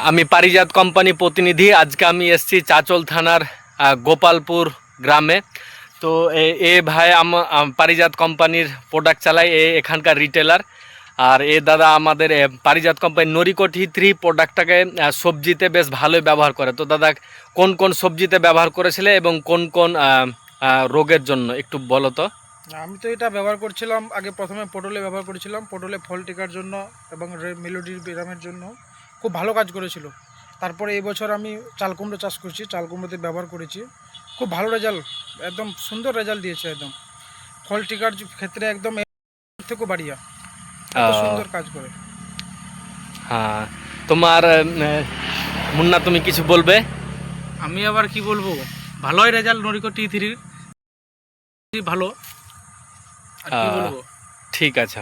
আমি পারিজাত কোম্পানি প্রতিনিধি। আজকে আমি এসেছি চাচল থানার গোপালপুর গ্রামে। তো এ ভাই পারিজাত কোম্পানির প্রোডাক্ট চালায়, এখানকার রিটেলার। আর দাদা আমাদের পারিজাত কোম্পানির নরিকটি 3 প্রোডাক্টটাকে সবজিতে বেশ ভালোই ব্যবহার করে। তো দাদা কোন কোন সবজিতে ব্যবহার করেছিলে এবং কোন কোন রোগের জন্য একটু বলো তো। আমি তো এটা ব্যবহার করছিলাম আগে, প্রথমে পটলে ব্যবহার করেছিলাম, পটলে ফল টিকার জন্য এবং মেলোডির ব্যায়ামের জন্য খুব ভালো কাজ করেছিল। তারপরে এই বছর আমি চাল কুমড়ো চাষ করছি, চাল কুমড়োতে ব্যবহার করেছি, খুব ভালো রেজাল্ট, একদম সুন্দর রেজাল্ট দিয়েছে। একদম ফল টিকার ক্ষেত্রে একদম এর থেকেও বাড়িয়া এত সুন্দর কাজ করে। হ্যাঁ, তোমার মুন্না তুমি কিছু বলবে? আমি আবার কি বলবো, ভালোই রেজাল্ট নরিকো T3 ভালো, আর কি বলবো। ঠিক আছে।